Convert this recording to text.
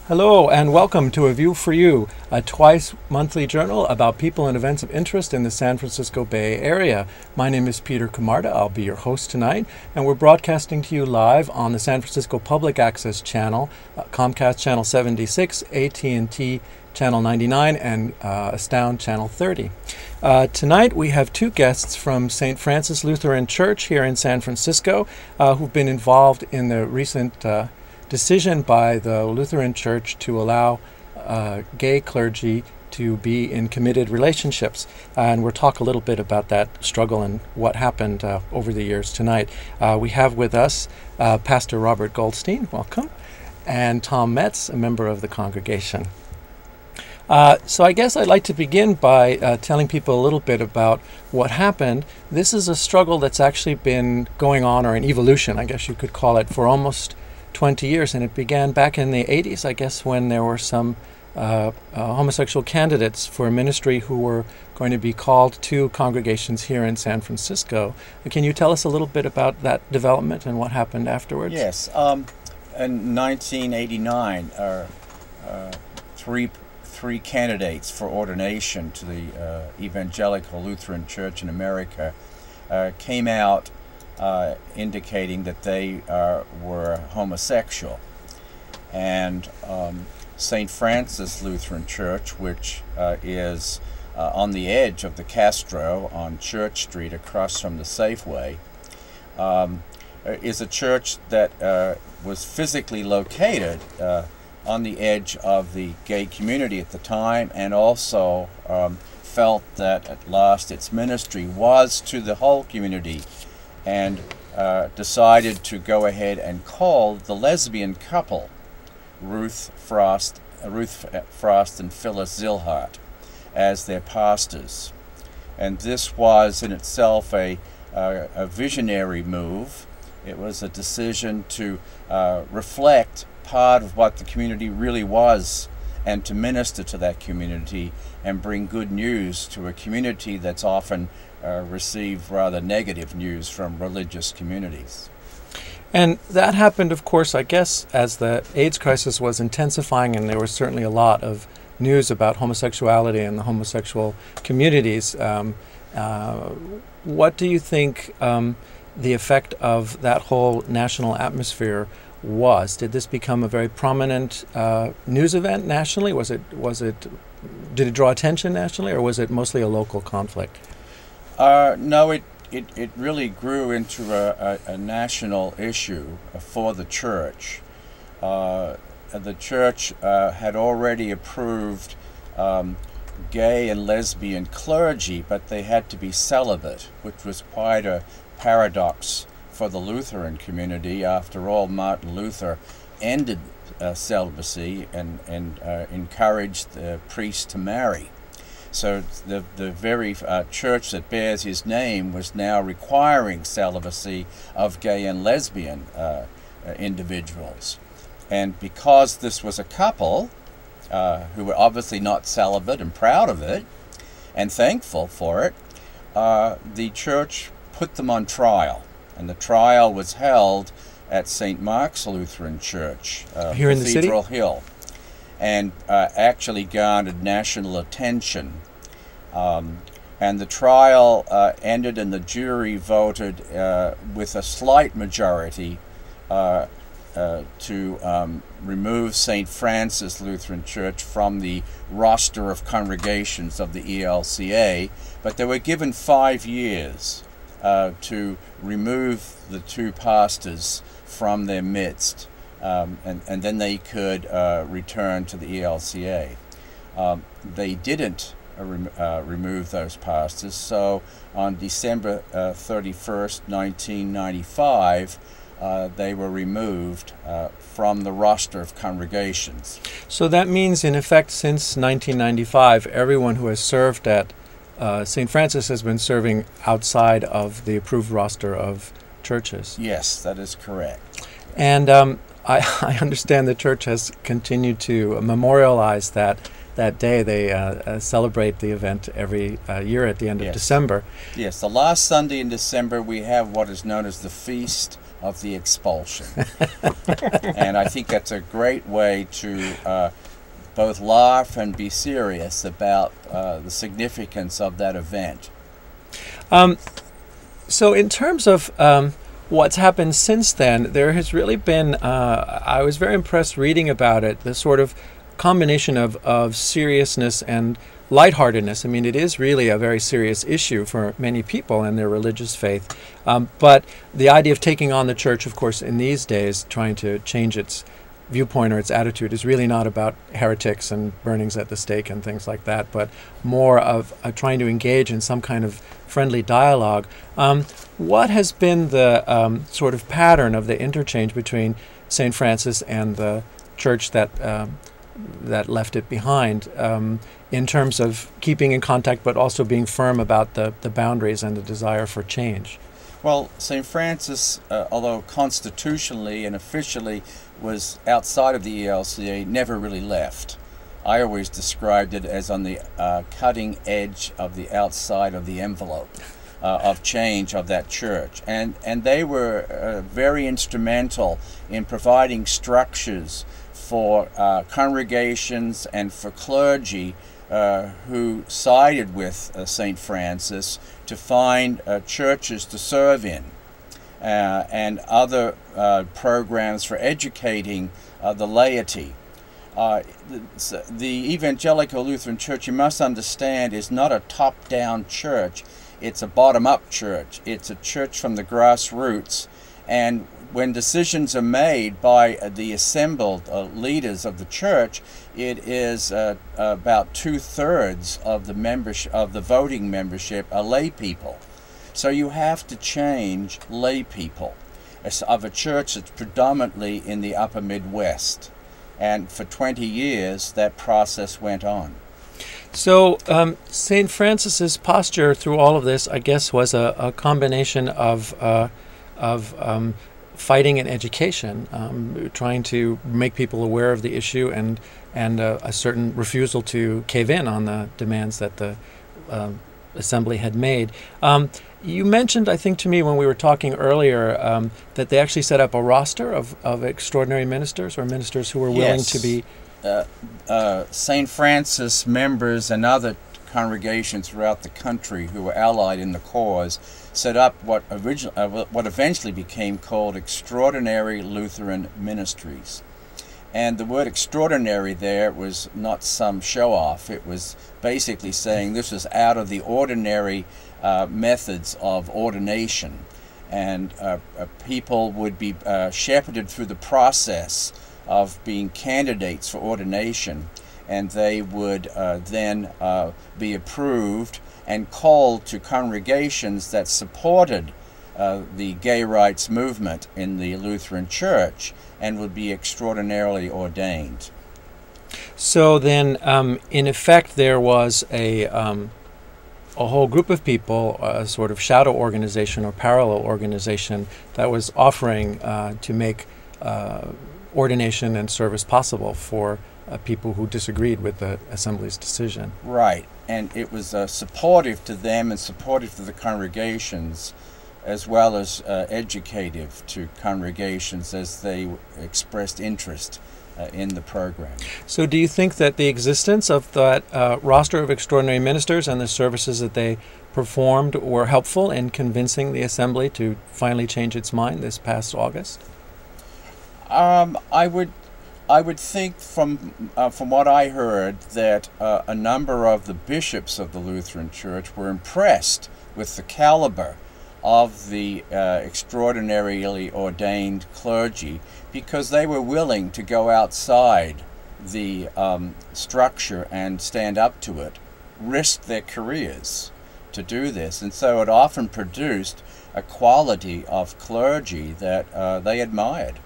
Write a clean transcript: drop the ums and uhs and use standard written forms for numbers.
Hello and welcome to A View for You, a twice-monthly journal about people and events of interest in the San Francisco Bay Area. My name is Peter Camarda. I'll be your host tonight, and we're broadcasting to you live on the San Francisco Public Access Channel, Comcast Channel 76, AT&T Channel 99, and Astound Channel 30. Tonight we have two guests from St. Francis Lutheran Church here in San Francisco who've been involved in the recent decision by the Lutheran Church to allow gay clergy to be in committed relationships. And we'll talk a little bit about that struggle and what happened over the years tonight. We have with us Pastor Robert Goldstein, welcome, and Tom Metz, a member of the congregation. So I guess I'd like to begin by telling people a little bit about what happened. This is a struggle that's actually been going on, or an evolution, I guess you could call it, for almost 20 years, and it began back in the 80s, I guess, when there were some homosexual candidates for ministry who were going to be called to congregations here in San Francisco. Can you tell us a little bit about that development and what happened afterwards? Yes. In 1989, three candidates for ordination to the Evangelical Lutheran Church in America came out indicating that they were homosexual. And St. Francis Lutheran Church, which is on the edge of the Castro on Church Street across from the Safeway, is a church that was physically located on the edge of the gay community at the time, and also felt that at last its ministry was to the whole community, and decided to go ahead and call the lesbian couple, Ruth Frost and Phyllis Zilhart, as their pastors. And this was in itself a visionary move. It was a decision to reflect part of what the community really was, and to minister to that community and bring good news to a community that's often received rather negative news from religious communities. And that happened, of course, I guess, as the AIDS crisis was intensifying, and there was certainly a lot of news about homosexuality and the homosexual communities. What do you think the effect of that whole national atmosphere was? Did this become a very prominent news event nationally? Did it draw attention nationally, or was it mostly a local conflict? No, it really grew into a national issue for the church. The church had already approved gay and lesbian clergy, but they had to be celibate, which was quite a paradox for the Lutheran community. After all, Martin Luther ended celibacy and encouraged the priests to marry. So the very church that bears his name was now requiring celibacy of gay and lesbian individuals. And because this was a couple who were obviously not celibate and proud of it and thankful for it, the church put them on trial. And the trial was held at St. Mark's Lutheran Church, here in the city? Cathedral Hill, and actually garnered national attention. And the trial ended, and the jury voted with a slight majority to remove St. Francis Lutheran Church from the roster of congregations of the ELCA, but they were given 5 years to remove the two pastors from their midst, and then they could return to the ELCA. They didn't remove those pastors, so on December 31st, 1995, they were removed from the roster of congregations. So that means, in effect, since 1995, everyone who has served at St. Francis has been serving outside of the approved roster of churches. Yes, that is correct. And I understand the church has continued to memorialize that day. They celebrate the event every year at the end of December. Yes, the last Sunday in December we have what is known as the Feast of the expulsion. And I think that's a great way to both laugh and be serious about the significance of that event. So in terms of what's happened since then, there has really been, I was very impressed reading about it, the sort of combination of seriousness and lightheartedness. I mean, it is really a very serious issue for many people and their religious faith. But the idea of taking on the church, of course, in these days, trying to change its viewpoint or its attitude is really not about heretics and burnings at the stake and things like that, but more of trying to engage in some kind of friendly dialogue. What has been the sort of pattern of the interchange between St. Francis and the church that left it behind, in terms of keeping in contact but also being firm about the boundaries and the desire for change? Well, St. Francis, although constitutionally and officially was outside of the ELCA, never really left. I always described it as on the cutting edge of the outside of the envelope of change of that church. And they were very instrumental in providing structures for congregations and for clergy who sided with St. Francis to find churches to serve in, and other programs for educating the laity. The Evangelical Lutheran Church, you must understand, is not a top-down church. It's a bottom-up church. It's a church from the grassroots. And when decisions are made by the assembled leaders of the church, it is about 2/3 of the membership, of the voting membership, are lay people. So you have to change lay people of a church that's predominantly in the upper Midwest. And for 20 years, that process went on. So St. Francis's posture through all of this, I guess, was a combination of fighting and education, trying to make people aware of the issue, and a certain refusal to cave in on the demands that the assembly had made. You mentioned, I think, to me when we were talking earlier, that they actually set up a roster of extraordinary ministers, or ministers who were willing to be... St. Francis members and other congregations throughout the country who were allied in the cause set up what eventually became called Extraordinary Lutheran Ministries. And the word extraordinary there was not some show-off. It was basically saying this was out of the ordinary methods of ordination. And people would be shepherded through the process of being candidates for ordination. And they would then be approved and called to congregations that supported the gay rights movement in the Lutheran Church, and would be extraordinarily ordained. So then, in effect, there was a whole group of people, a sort of shadow organization or parallel organization that was offering to make ordination and service possible for people who disagreed with the Assembly's decision. Right, and it was supportive to them and supportive to the congregations, as well as educative to congregations as they expressed interest in the program. So do you think that the existence of that roster of extraordinary ministers and the services that they performed were helpful in convincing the Assembly to finally change its mind this past August? I would think from what I heard that a number of the bishops of the Lutheran Church were impressed with the caliber of the extraordinarily ordained clergy, because they were willing to go outside the structure and stand up to it, risk their careers to do this. And so it often produced a quality of clergy that they admired.